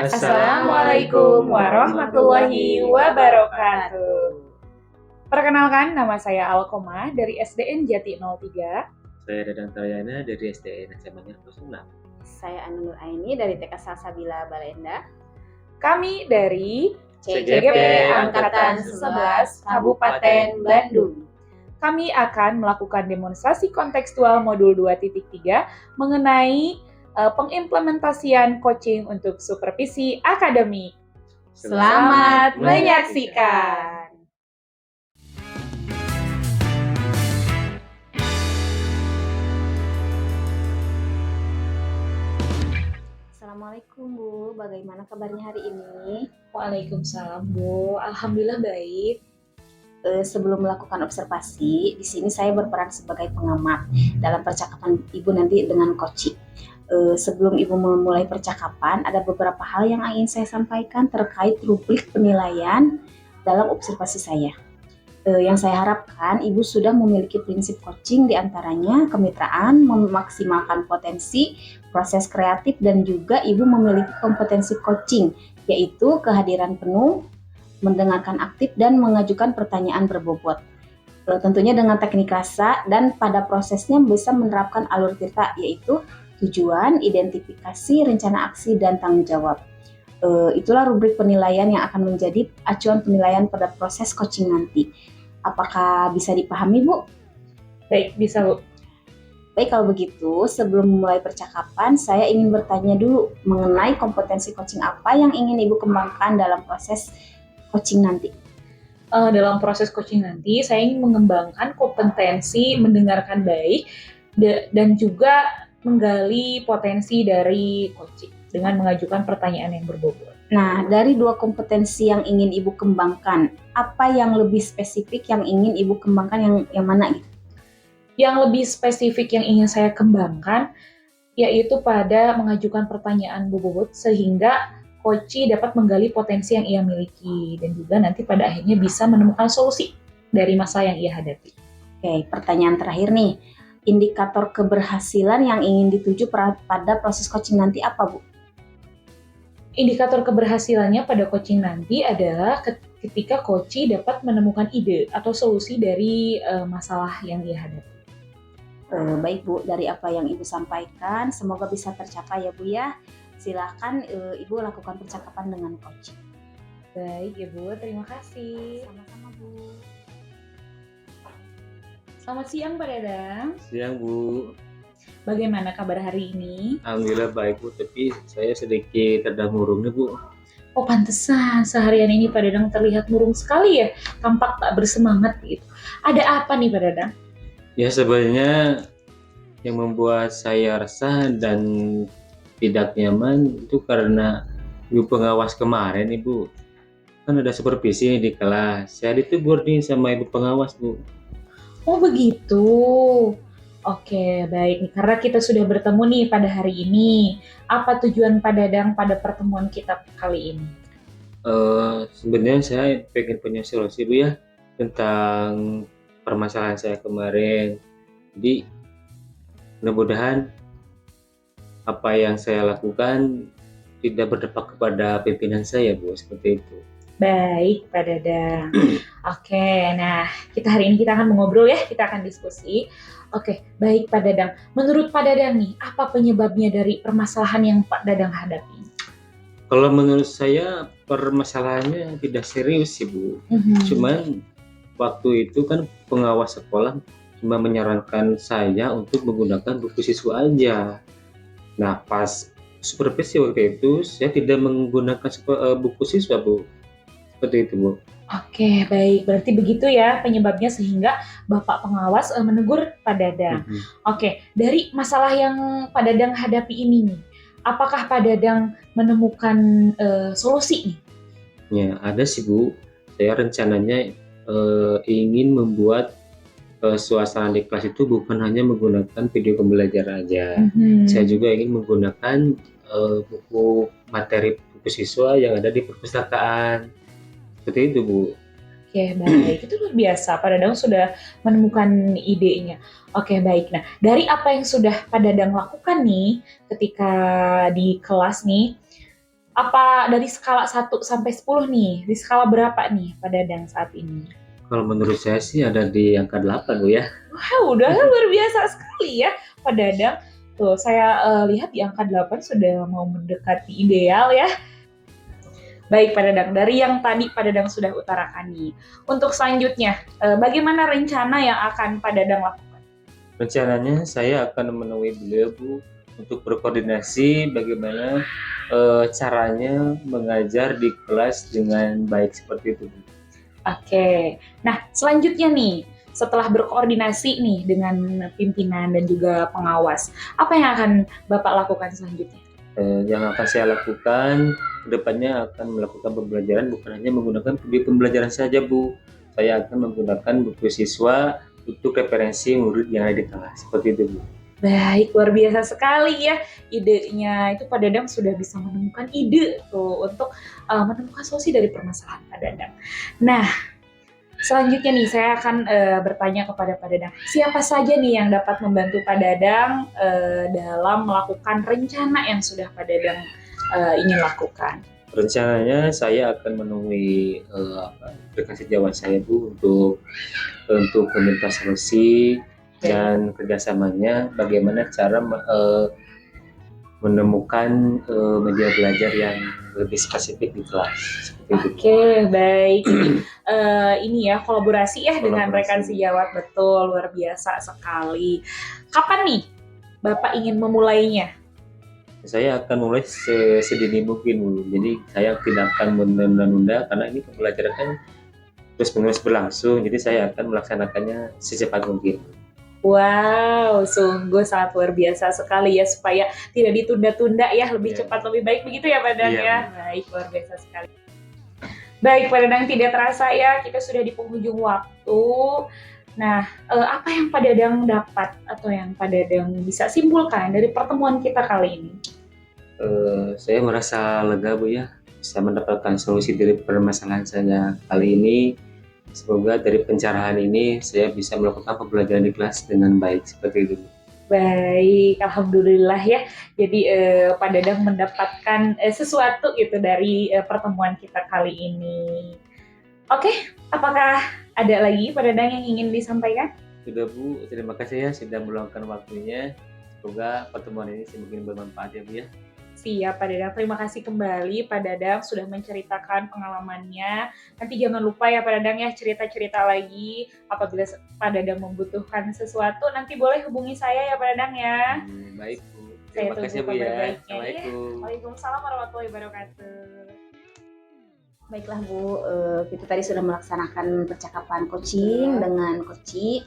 Assalamualaikum warahmatullahi wabarakatuh. Perkenalkan, nama saya Alkoma dari SDN Jati 03. Saya Dadang Taryana dari SDN SMA 06. Saya Anur Aini dari TK Salsabila Balenda. Kami dari CGP Angkatan 11 Kabupaten Bandung. Kami akan melakukan demonstrasi kontekstual modul 2.3 mengenai pengimplementasian coaching untuk supervisi akademik. Selamat menyaksikan. Assalamualaikum Bu, bagaimana kabarnya hari ini? Waalaikumsalam Bu, alhamdulillah baik. Sebelum melakukan observasi, di sini saya berperan sebagai pengamat dalam percakapan Ibu nanti dengan coaching. Sebelum Ibu memulai percakapan, ada beberapa hal yang ingin saya sampaikan terkait rubrik penilaian dalam observasi saya. Yang saya harapkan Ibu sudah memiliki prinsip coaching, diantaranya kemitraan, memaksimalkan potensi, proses kreatif, dan juga Ibu memiliki kompetensi coaching, yaitu kehadiran penuh, mendengarkan aktif, dan mengajukan pertanyaan berbobot. Tentunya dengan teknik rasa, dan pada prosesnya bisa menerapkan alur tirta, yaitu tujuan, identifikasi, rencana aksi, dan tanggung jawab. Itulah rubrik penilaian yang akan menjadi acuan penilaian pada proses coaching nanti. Apakah bisa dipahami, Bu? Baik, bisa Bu. Baik, kalau begitu, sebelum memulai percakapan, saya ingin bertanya dulu mengenai kompetensi coaching apa yang ingin Ibu kembangkan dalam proses coaching nanti. Dalam proses coaching nanti, saya ingin mengembangkan kompetensi mendengarkan baik dan juga menggali potensi dari coaching dengan mengajukan pertanyaan yang berbobot. Nah, dari dua kompetensi yang ingin Ibu kembangkan, apa yang lebih spesifik yang ingin Ibu kembangkan yang mana gitu? Yang lebih spesifik yang ingin saya kembangkan yaitu pada mengajukan pertanyaan berbobot sehingga coach dapat menggali potensi yang ia miliki dan juga nanti pada akhirnya bisa menemukan solusi dari masalah yang ia hadapi. Oke, pertanyaan terakhir nih. Indikator keberhasilan yang ingin dituju pada proses coaching nanti apa, Bu? Indikator keberhasilannya pada coaching nanti adalah ketika coach dapat menemukan ide atau solusi dari masalah yang ia hadapi. Baik Bu, dari apa yang Ibu sampaikan, semoga bisa tercapai ya Bu ya. Silakan Ibu lakukan percakapan dengan coach. Baik Ibu, terima kasih. Sama-sama Bu. Selamat siang Pak Dadang. Siang Bu. Bagaimana kabar hari ini? Alhamdulillah baik Bu, tapi saya sedikit ada murung nih Bu. Oh pantesan, seharian ini Pak Dadang terlihat murung sekali ya, tampak tak bersemangat gitu. Ada apa nih Pak Dadang? Ya sebenarnya yang membuat saya resah dan tidak nyaman itu karena Ibu pengawas kemarin Ibu. Kan ada supervisi di kelas, saya ditegur nih sama Ibu pengawas Bu. Oh begitu. Oke, baik nih. Karena kita sudah bertemu nih pada hari ini. Apa tujuan Pak Dadang pada pertemuan kita kali ini? Sebenarnya saya pengen punya solusi Bu ya tentang permasalahan saya kemarin. Jadi mudah-mudahan apa yang saya lakukan tidak berdampak kepada pimpinan saya Bu, seperti itu. Baik, Pak Dadang. Oke, nah kita hari ini kita akan mengobrol ya, kita akan diskusi. Oke, baik Pak Dadang. Menurut Pak Dadang nih, apa penyebabnya dari permasalahan yang Pak Dadang hadapi? Kalau menurut saya permasalahannya tidak serius sih Bu. Cuman waktu itu kan pengawas sekolah cuma menyarankan saya untuk menggunakan buku siswa aja. Nah pas supervisi waktu itu saya tidak menggunakan buku siswa Bu. Seperti itu Bu. Oke, baik. Berarti begitu ya penyebabnya sehingga Bapak pengawas menegur Pak Dadang. Oke, dari masalah yang Pak Dadang hadapi ini nih, apakah Pak Dadang menemukan solusi nih? Ya, ada sih Bu. Saya rencananya ingin membuat suasana di kelas itu bukan hanya menggunakan video pembelajaran aja. Saya juga ingin menggunakan buku materi buku siswa yang ada di perpustakaan. Seperti itu Bu. Oke, baik. Itu luar biasa. Pak Dadang sudah menemukan idenya. Oke, baik. Nah, dari apa yang sudah Pak Dadang lakukan nih ketika di kelas nih, Apa dari skala 1 sampai 10 nih? Di skala berapa nih Pak Dadang saat ini? Kalau menurut saya sih ada di angka 8 Bu ya. Wah, udah luar biasa sekali ya Pak Dadang. Tuh, saya lihat di angka 8 sudah mau mendekati ideal ya. Baik Pak Dadang, dari yang tadi Pak Dadang sudah utarakan nih. Untuk selanjutnya, bagaimana rencana yang akan Pak Dadang lakukan? Rencananya saya akan menemui beliau Bu untuk berkoordinasi bagaimana caranya mengajar di kelas dengan baik seperti itu Bu. Oke, nah selanjutnya nih, setelah berkoordinasi nih dengan pimpinan dan juga pengawas, apa yang akan Bapak lakukan selanjutnya? Yang akan saya lakukan kedepannya akan melakukan pembelajaran bukan hanya menggunakan video pembelajaran saja Bu. Saya akan menggunakan buku siswa untuk referensi murid yang ada di kelas seperti itu Bu. Baik, luar biasa sekali ya idenya. Itu Pak Dadang sudah bisa menemukan ide tuh untuk menemukan solusi dari permasalahan Pak Dadang. Nah, selanjutnya nih saya akan bertanya kepada Pak Dadang. Siapa saja nih yang dapat membantu Pak Dadang dalam melakukan rencana yang sudah Pak Dadang ingin lakukan? Rencananya saya akan menemui rekan sejawat saya Bu untuk meminta solusi dan kerjasamanya bagaimana cara menemukan media belajar yang lebih spesifik di kelas. Oke, baik. Ini ya kolaborasi ya dengan rekan sejawat, betul, luar biasa sekali. Kapan nih Bapak ingin memulainya? Saya akan mulai sedini mungkin Bu. Jadi saya tidak akan menunda-nunda karena ini pembelajaran kan terus-menerus berlangsung. Jadi saya akan melaksanakannya secepat mungkin. Wow, sungguh sangat luar biasa sekali ya supaya tidak ditunda-tunda ya, lebih cepat lebih baik begitu ya Pak Dadang ya. Baik, luar biasa sekali. Baik Pak Dadang, tidak terasa ya kita sudah di penghujung waktu. Nah, apa yang Pak Dadang dapat atau yang Pak Dadang bisa simpulkan dari pertemuan kita kali ini? Saya merasa lega Bu ya, bisa mendapatkan solusi dari permasalahan saya kali ini. Semoga dari pencerahan ini saya bisa melakukan pembelajaran di kelas dengan baik seperti itu. Baik, alhamdulillah ya. Jadi Pak Dadang mendapatkan sesuatu gitu dari pertemuan kita kali ini. Oke, apakah ada lagi Pak Dadang yang ingin disampaikan? Sudah Bu, terima kasih ya sudah meluangkan waktunya. Semoga pertemuan ini semakin bermanfaat ya Bu ya. Siap Pak Dadang, terima kasih kembali Pak Dadang sudah menceritakan pengalamannya. Nanti jangan lupa ya Pak Dadang ya cerita-cerita lagi. Apabila Pak Dadang membutuhkan sesuatu, nanti boleh hubungi saya ya Pak Dadang ya. Baik Bu, Saya terima kasih tunggu Bu ya. kabar baiknya. Assalamualaikum. Waalaikumsalam warahmatullahi wabarakatuh. Baiklah Bu, kita tadi sudah melaksanakan percakapan coaching dengan Koci.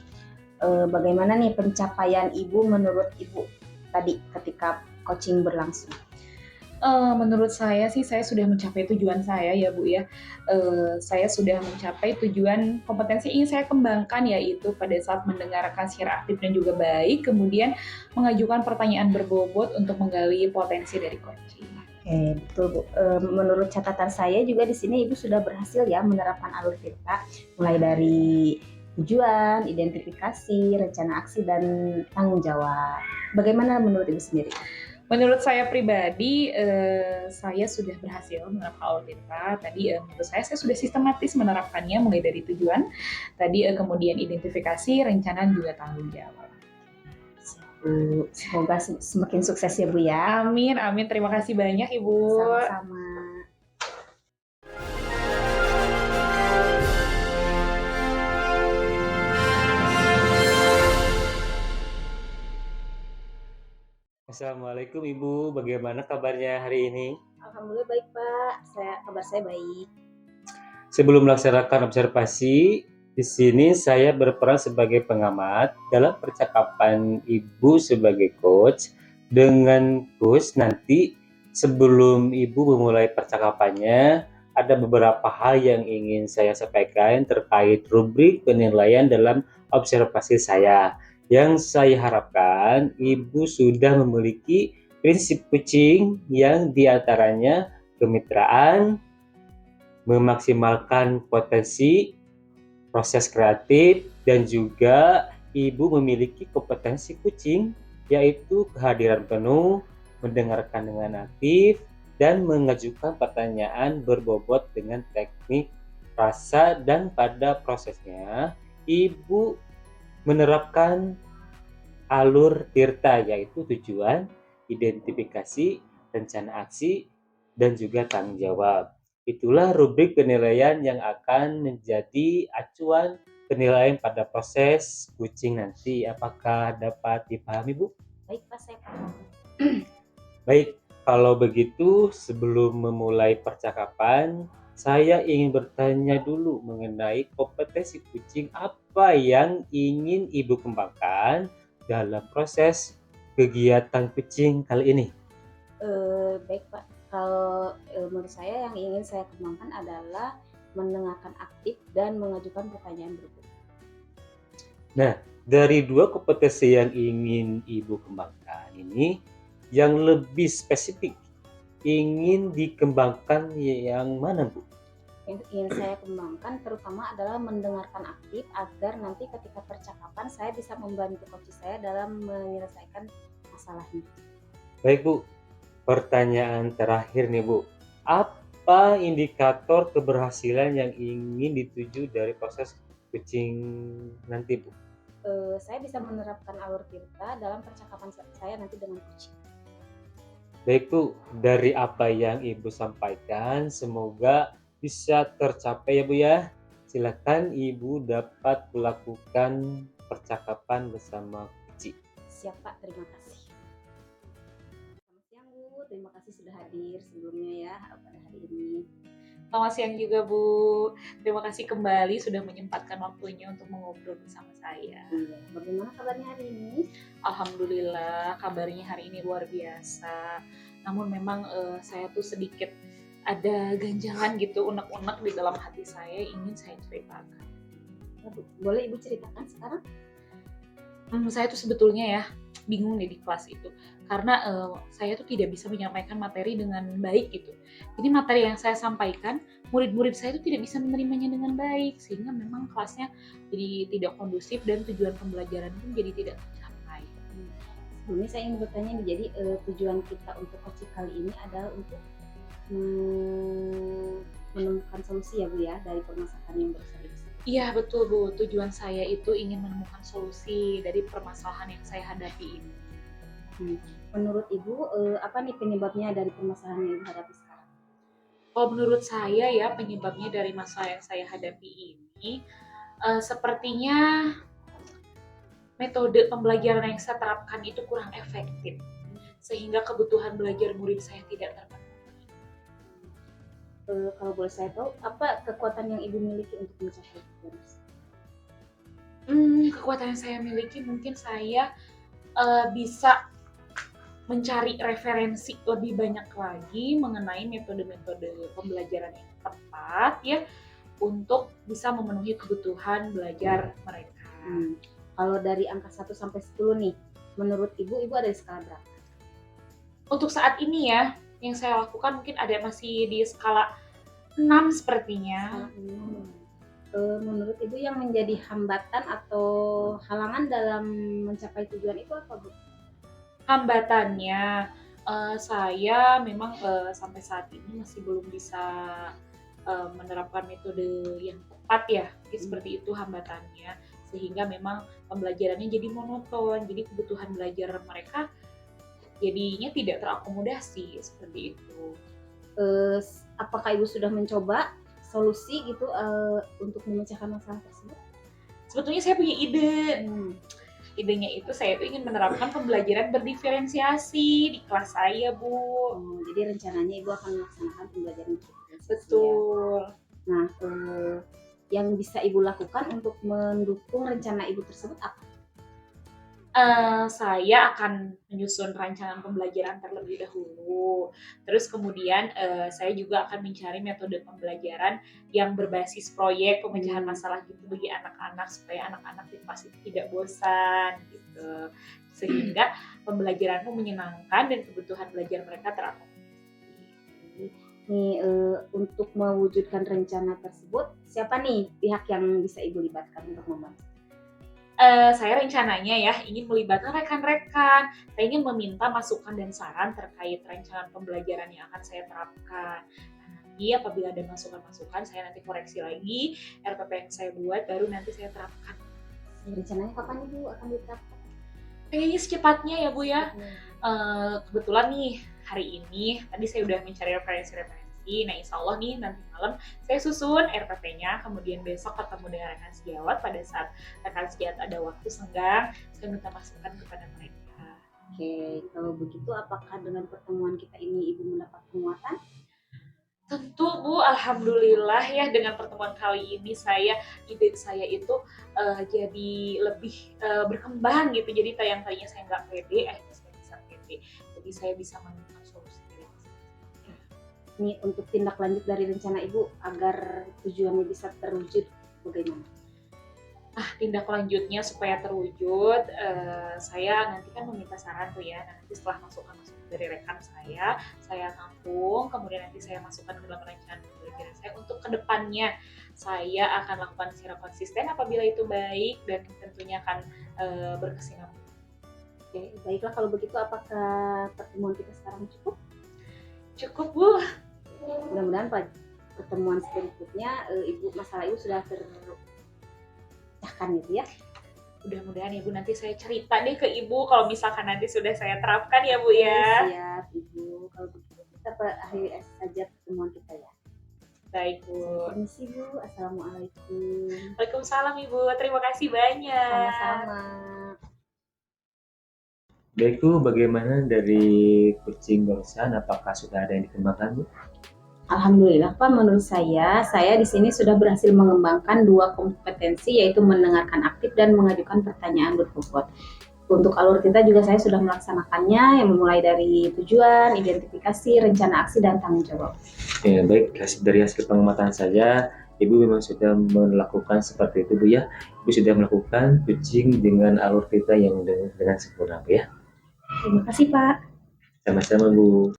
Bagaimana nih pencapaian Ibu menurut Ibu tadi ketika coaching berlangsung? Menurut saya sih saya sudah mencapai tujuan saya ya Bu ya. Saya sudah mencapai tujuan kompetensi yang ingin saya kembangkan, yaitu pada saat mendengarkan secara aktif dan juga baik, kemudian mengajukan pertanyaan berbobot untuk menggali potensi dari coaching. Oke, betul Bu. Menurut catatan saya juga di sini Ibu sudah berhasil ya menerapkan alur Tirta, mulai dari tujuan, identifikasi, rencana aksi, dan tanggung jawab. Bagaimana menurut Ibu sendiri? Menurut saya pribadi, saya sudah berhasil menerapkan alur Tirta. Tadi menurut saya sudah sistematis menerapkannya mulai dari tujuan, tadi kemudian identifikasi, rencana, dan juga tanggung jawab. Bu, semoga semakin sukses ya Bu ya. Amin, amin. Terima kasih banyak Ibu. Sama-sama. Assalamualaikum Ibu, bagaimana kabarnya hari ini? Alhamdulillah baik Pak, kabar saya baik. Sebelum melaksanakan observasi, di sini saya berperan sebagai pengamat dalam percakapan Ibu sebagai coach dengan coach. Nanti sebelum Ibu memulai percakapannya, ada beberapa hal yang ingin saya sampaikan terkait rubrik penilaian dalam observasi saya. Yang saya harapkan Ibu sudah memiliki prinsip coaching yang diantaranya kemitraan, memaksimalkan potensi, proses kreatif, dan juga Ibu memiliki kompetensi coaching, yaitu kehadiran penuh, mendengarkan dengan aktif, dan mengajukan pertanyaan berbobot dengan teknik, rasa, dan pada prosesnya Ibu menerapkan alur Tirta, yaitu tujuan, identifikasi, rencana aksi, dan juga tanggung jawab. Itulah rubrik penilaian yang akan menjadi acuan penilaian pada proses coaching nanti. Apakah dapat dipahami, Bu? Baik Pak, saya paham. Baik, kalau begitu sebelum memulai percakapan, saya ingin bertanya dulu mengenai kompetensi coaching apa yang ingin Ibu kembangkan dalam proses kegiatan coaching kali ini. Baik Pak, kalau menurut saya yang ingin saya kembangkan adalah mendengarkan aktif dan mengajukan pertanyaan berikut. Nah, dari dua kompetensi yang ingin Ibu kembangkan ini, yang lebih spesifik ingin dikembangkan yang mana, Bu? Yang ingin saya kembangkan terutama adalah mendengarkan aktif agar nanti ketika percakapan saya bisa membantu coach saya dalam menyelesaikan masalahnya. Baik, Bu. Pertanyaan terakhir nih, Bu. Apa indikator keberhasilan yang ingin dituju dari proses coaching nanti, Bu? Saya bisa menerapkan alur Tirta dalam percakapan saya nanti dengan coach. Baik, Bu. Dari apa yang Ibu sampaikan, semoga bisa tercapai ya, Bu ya. Silakan Ibu dapat melakukan percakapan bersama coach. Siap Pak, terima kasih. Selamat siang Bu, terima kasih sudah hadir sebelumnya ya pada hari ini. Selamat siang juga Bu. Terima kasih kembali sudah menyempatkan waktunya untuk mengobrol bersama saya. Iya, bagaimana kabarnya hari ini? Alhamdulillah kabarnya hari ini luar biasa. Namun memang saya tuh sedikit ada ganjalan gitu, unek-unek di dalam hati saya ingin saya ceritakan. Boleh Ibu ceritakan sekarang? Saya tuh sebetulnya ya bingung nih di kelas itu karena saya tuh tidak bisa menyampaikan materi dengan baik gitu. Jadi materi yang saya sampaikan murid-murid saya tuh tidak bisa menerimanya dengan baik sehingga memang kelasnya jadi tidak kondusif dan tujuan pembelajaran pun jadi tidak tercapai. Sebelumnya saya ingin bertanya nih, jadi tujuan kita untuk coaching kali ini adalah untuk menemukan solusi ya Bu ya dari permasalahan yang baru saja disebut. Iya betul Bu, tujuan saya itu ingin menemukan solusi dari permasalahan yang saya hadapi ini. Menurut Ibu apa nih penyebabnya dari permasalahan yang Ibu hadapi sekarang? Kalau menurut saya ya penyebabnya dari masalah yang saya hadapi ini sepertinya metode pembelajaran yang saya terapkan itu kurang efektif sehingga kebutuhan belajar murid saya tidak terpenuhi. Kalau boleh saya tahu apa kekuatan yang Ibu miliki untuk mencapai tujuan tersebut? Kekuatan yang saya miliki mungkin saya bisa mencari referensi lebih banyak lagi mengenai metode-metode pembelajaran yang tepat ya untuk bisa memenuhi kebutuhan belajar mereka. Kalau dari angka 1 sampai 10 nih, menurut Ibu ada di skala berapa? Untuk saat ini ya, yang saya lakukan mungkin ada masih di skala 6 sepertinya. Menurut Ibu yang menjadi hambatan atau halangan dalam mencapai tujuan itu apa Bu? Hambatannya, saya memang sampai saat ini masih belum bisa menerapkan metode yang tepat ya, seperti itu hambatannya. Sehingga memang pembelajarannya jadi monoton, jadi kebutuhan belajar mereka jadinya tidak terakomodasi, seperti itu. Apakah Ibu sudah mencoba solusi gitu untuk memecahkan masalah tersebut? Sebetulnya saya punya ide. Idenya itu saya tuh ingin menerapkan pembelajaran berdiferensiasi di kelas saya, Bu. Jadi rencananya Ibu akan melaksanakan pembelajaran berdiferensiasi. Betul. Ya? Nah, yang bisa Ibu lakukan untuk mendukung rencana Ibu tersebut apa? Saya akan menyusun rancangan pembelajaran terlebih dahulu. Terus kemudian saya juga akan mencari metode pembelajaran yang berbasis proyek pemecahan masalah gitu bagi anak-anak supaya anak-anak di kelas itu tidak bosan gitu. Sehingga pembelajaranmu menyenangkan dan kebutuhan belajar mereka terakomodasi. Nih untuk mewujudkan rencana tersebut, siapa nih pihak yang bisa Ibu libatkan untuk membantu? Saya rencananya ya ingin melibatkan rekan-rekan. Saya ingin meminta masukan dan saran terkait rancangan pembelajaran yang akan saya terapkan. Nah, nanti apabila ada masukan-masukan, saya nanti koreksi lagi RPP yang saya buat, baru nanti saya terapkan. Rencananya kapan Ibu akan diterapkan? Kayaknya secepatnya ya Bu ya. Kebetulan nih hari ini tadi saya udah mencari referensi-referensi. Nah insya Allah nih nanti malam saya susun RPP-nya, kemudian besok ketemu dengan rekan sejawat. Pada saat rekan sejawat ada waktu senggang, saya minta masukan kepada mereka. Oke, kalau begitu apakah dengan pertemuan kita ini Ibu mendapat penguatan? Tentu Bu, alhamdulillah ya dengan pertemuan kali ini ide saya itu jadi lebih berkembang gitu. Jadi yang tadinya saya nggak pede, saya bisa pede. Jadi saya bisa menemukan solusi dari masalah. Ini untuk tindak lanjut dari rencana Ibu agar tujuannya bisa terwujud bagaimana? Tindak lanjutnya supaya terwujud, saya nanti kan meminta saran tuh ya. Nanti setelah masukan-masukan dari rekan saya tampung, kemudian nanti saya masukkan ke dalam rancangan pembelajaran saya untuk kedepannya. Saya akan lakukan secara konsisten apabila itu baik dan tentunya akan berkesinambungan. Oke, baiklah kalau begitu apakah pertemuan kita sekarang cukup? Cukup Bu. Mudah-mudahan pertemuan berikutnya masalah Ibu sudah terpecahkan gitu ya. Mudah-mudahan Ibu nanti saya cerita deh ke Ibu kalau misalkan nanti sudah saya terapkan ya Bu ya. Siap Ibu, kalau begitu kita akhiri saja pertemuan kita ya. Baik Bu. Permisi Bu, Assalamualaikum. Waalaikumsalam Ibu, terima kasih banyak. Sama-sama. Baik Bu, bagaimana dari kucing barusan? Apakah sudah ada yang dikembangkan Bu? Alhamdulillah Pak, menurut saya di sini sudah berhasil mengembangkan 2 kompetensi, yaitu mendengarkan aktif dan mengajukan pertanyaan berbobot. Untuk alur tinta juga saya sudah melaksanakannya, yang memulai dari tujuan, identifikasi, rencana aksi, dan tanggung jawab. Ya, baik, dari hasil pengamatan saja, Ibu memang sudah melakukan seperti itu Bu ya. Ibu sudah melakukan kucing dengan alur tinta yang dengan sempurna Bu ya. Terima kasih Pak. Sama-sama Bu.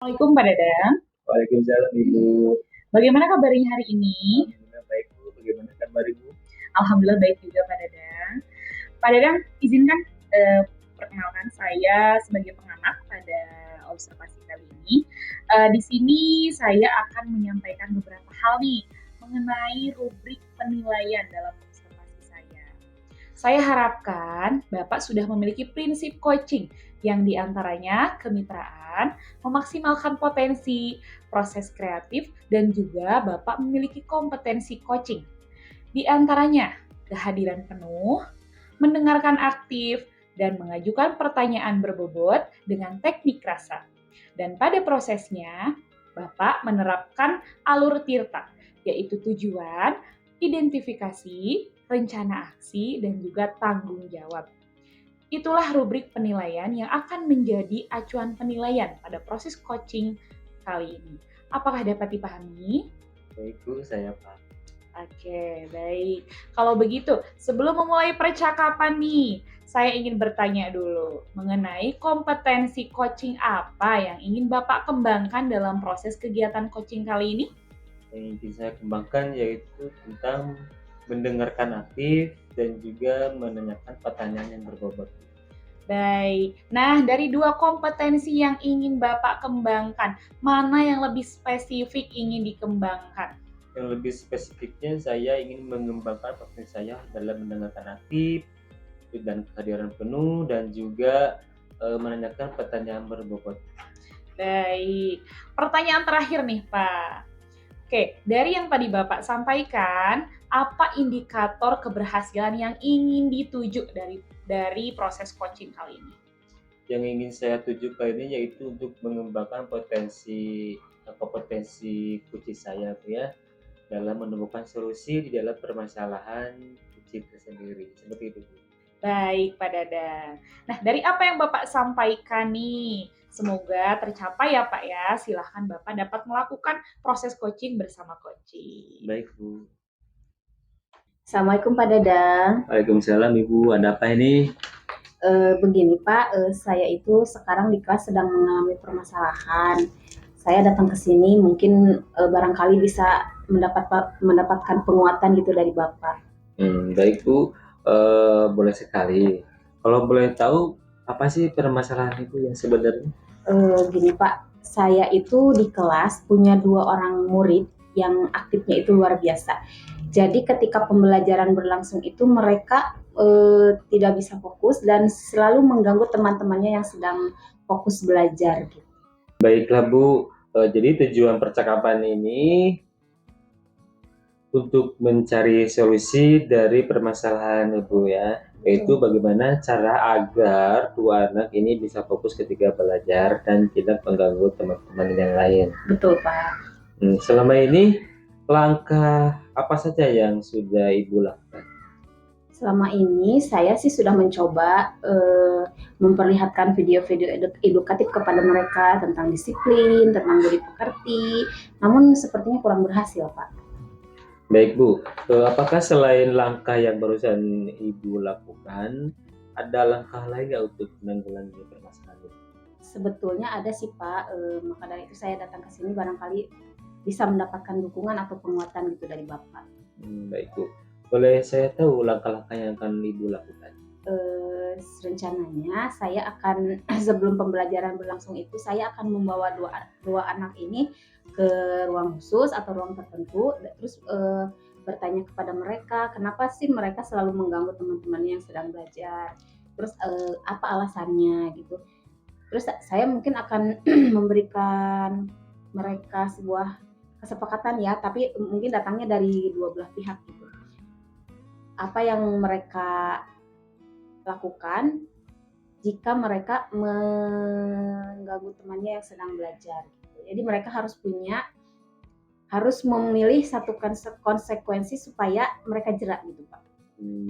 Assalamualaikum Pak Dadang. Waalaikumsalam Ibu. Bagaimana kabarnya hari ini? Alhamdulillah baik Bu. Bagaimana kabar Ibu? Alhamdulillah baik juga Pak Dadang. Pak Dadang, izinkan perkenalkan saya sebagai pengamat pada observasi kali ini. Di sini saya akan menyampaikan beberapa hal nih mengenai rubrik penilaian dalam observasi saya. Saya harapkan Bapak sudah memiliki prinsip coaching yang diantaranya kemitraan, memaksimalkan potensi, proses kreatif, dan juga Bapak memiliki kompetensi coaching. Di antaranya kehadiran penuh, mendengarkan aktif, dan mengajukan pertanyaan berbobot dengan teknik rasa. Dan pada prosesnya, Bapak menerapkan alur tirta, yaitu tujuan, identifikasi, rencana aksi, dan juga tanggung jawab. Itulah rubrik penilaian yang akan menjadi acuan penilaian pada proses coaching kali ini. Apakah dapat dipahami? Baik Bu, saya paham. Oke, baik. Kalau begitu, sebelum memulai percakapan nih, saya ingin bertanya dulu mengenai kompetensi coaching apa yang ingin Bapak kembangkan dalam proses kegiatan coaching kali ini? Yang ingin saya kembangkan yaitu tentang mendengarkan aktif dan juga menanyakan pertanyaan yang berbobot. Baik. Nah, dari 2 kompetensi yang ingin Bapak kembangkan, mana yang lebih spesifik ingin dikembangkan? Yang lebih spesifiknya saya ingin mengembangkan potensi saya dalam mendengarkan aktif dan kehadiran penuh dan juga menanyakan pertanyaan berbobot. Baik. Pertanyaan terakhir nih, Pak. Oke, dari yang tadi Bapak sampaikan, apa indikator keberhasilan yang ingin dituju dari proses coaching kali ini? Yang ingin saya tuju kali ini yaitu untuk mengembangkan kompetensi kucing saya ya dalam menemukan solusi di dalam permasalahan kucing tersendiri. Seperti itu. Baik, Pak Dadang. Nah, dari apa yang Bapak sampaikan nih, semoga tercapai ya Pak ya. Silahkan Bapak dapat melakukan proses coaching bersama coaching. Baik Bu. Assalamualaikum Pak Dadang. Waalaikumsalam Ibu, ada apa ini? Begini Pak, saya itu sekarang di kelas sedang mengalami permasalahan. Saya datang ke sini mungkin barangkali bisa mendapatkan penguatan gitu dari Bapak. Baik Bu, boleh sekali. Kalau boleh tahu apa sih permasalahan Ibu yang sebenarnya? Gini Pak, saya itu di kelas punya 2 orang murid yang aktifnya itu luar biasa. Jadi ketika pembelajaran berlangsung itu mereka tidak bisa fokus dan selalu mengganggu teman-temannya yang sedang fokus belajar gitu. Baiklah Bu, jadi tujuan percakapan ini untuk mencari solusi dari permasalahan Ibu ya, yaitu bagaimana cara agar dua anak ini bisa fokus ketika belajar dan tidak mengganggu teman-teman yang lain. Betul Pak. Selama ini langkah apa saja yang sudah Ibu lakukan? Selama ini saya sih sudah mencoba memperlihatkan video-video edukatif kepada mereka tentang disiplin, tentang budi pekerti, namun sepertinya kurang berhasil Pak. Baik Bu, apakah selain langkah yang barusan Ibu lakukan, ada langkah lain nggak untuk menanggulangi permasalahan ini? Sebetulnya ada sih Pak, maka dari itu saya datang ke sini barangkali bisa mendapatkan dukungan atau penguatan gitu dari Bapak. Baik Bu, boleh saya tahu langkah-langkah yang akan Ibu lakukan? Rencananya saya akan sebelum pembelajaran berlangsung itu saya akan membawa dua anak ini ke ruang khusus atau ruang tertentu, terus bertanya kepada mereka kenapa sih mereka selalu mengganggu teman-temannya yang sedang belajar, terus apa alasannya gitu. Terus saya mungkin akan memberikan mereka sebuah kesepakatan ya, tapi mungkin datangnya dari dua belah pihak gitu. Apa yang mereka lakukan jika mereka mengganggu temannya yang sedang belajar gitu. Jadi mereka harus memilih satu konsekuensi supaya mereka jerak gitu Pak.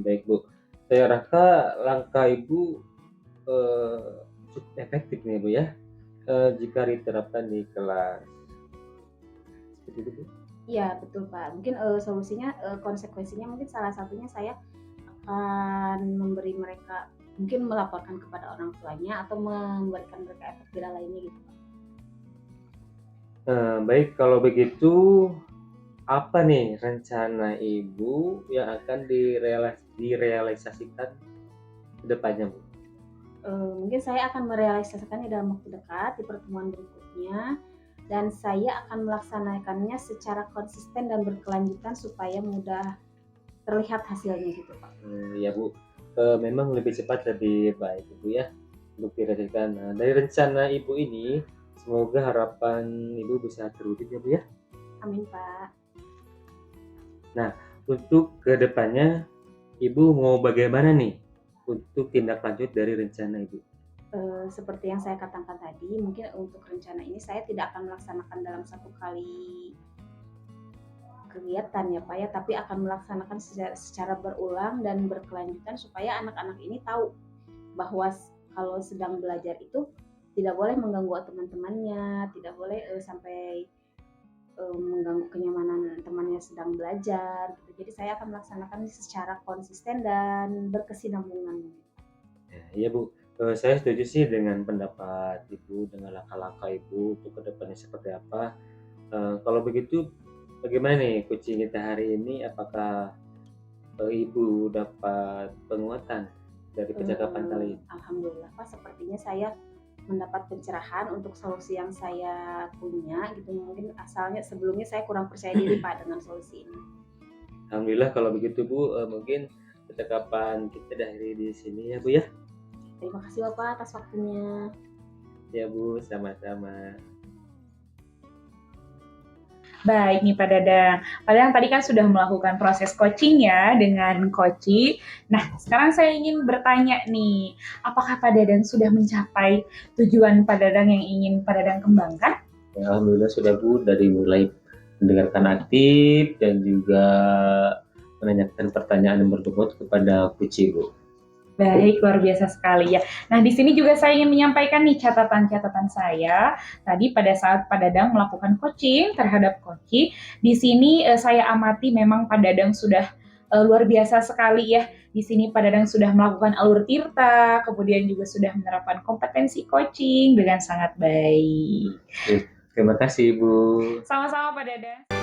Baik Bu, saya rasa langkah Ibu cukup efektif nih Bu ya, jika diterapkan di kelas. Seperti itu Bu? Iya betul Pak. Mungkin solusinya konsekuensinya mungkin salah satunya saya akan memberi mereka mungkin melaporkan kepada orang tuanya atau memberikan mereka efek jerah lainnya gitu Pak. Baik, kalau begitu apa nih rencana Ibu yang akan direalisasikan ke depannya Bu? Mungkin saya akan merealisasikannya dalam waktu dekat di pertemuan berikutnya dan saya akan melaksanakannya secara konsisten dan berkelanjutan supaya mudah terlihat hasilnya gitu Pak. Ya Bu, memang lebih cepat lebih baik Ibu ya untuk direalisasikan. Nah, dari rencana Ibu ini, semoga harapan Ibu bisa terwujud ya Bu ya. Amin Pak. Nah, untuk kedepannya Ibu mau bagaimana nih untuk tindak lanjut dari rencana Ibu? Seperti yang saya katakan tadi, mungkin untuk rencana ini saya tidak akan melaksanakan dalam satu kali kegiatan ya Pak ya, tapi akan melaksanakan secara berulang dan berkelanjutan supaya anak-anak ini tahu bahwa kalau sedang belajar itu tidak boleh mengganggu teman-temannya, tidak boleh sampai mengganggu kenyamanan temannya sedang belajar gitu. Jadi saya akan melaksanakan secara konsisten dan berkesinambungan. Iya Bu, saya setuju sih dengan pendapat Ibu, dengan langkah-langkah Ibu untuk kedepannya seperti apa. Kalau begitu bagaimana nih coaching kita hari ini? Apakah Ibu dapat penguatan dari percakapan kali ini? Alhamdulillah Pak, sepertinya saya mendapat pencerahan untuk solusi yang saya punya gitu. Mungkin asalnya sebelumnya saya kurang percaya diri Pak dengan solusi ini. Alhamdulillah kalau begitu Bu, mungkin percakapan kita dari di sini ya Bu ya. Terima kasih Bapak atas waktunya. Ya Bu, sama-sama. Baik nih Pak Dadang. Pak Dadang tadi kan sudah melakukan proses coaching ya dengan Koci. Nah, sekarang saya ingin bertanya nih, apakah Pak Dadang sudah mencapai tujuan Pak Dadang yang ingin Pak Dadang kembangkan? Ya, alhamdulillah sudah Bu, dari mulai mendengarkan aktif dan juga menanyakan pertanyaan yang berbobot kepada Puci Bu. Baik, luar biasa sekali ya. Nah, di sini juga saya ingin menyampaikan nih catatan-catatan saya. Tadi pada saat Pak Dadang melakukan coaching terhadap Koci, di sini saya amati memang Pak Dadang sudah luar biasa sekali ya. Di sini Pak Dadang sudah melakukan alur tirta, kemudian juga sudah menerapkan kompetensi coaching dengan sangat baik. Terima kasih, Ibu. Sama-sama Pak Dadang.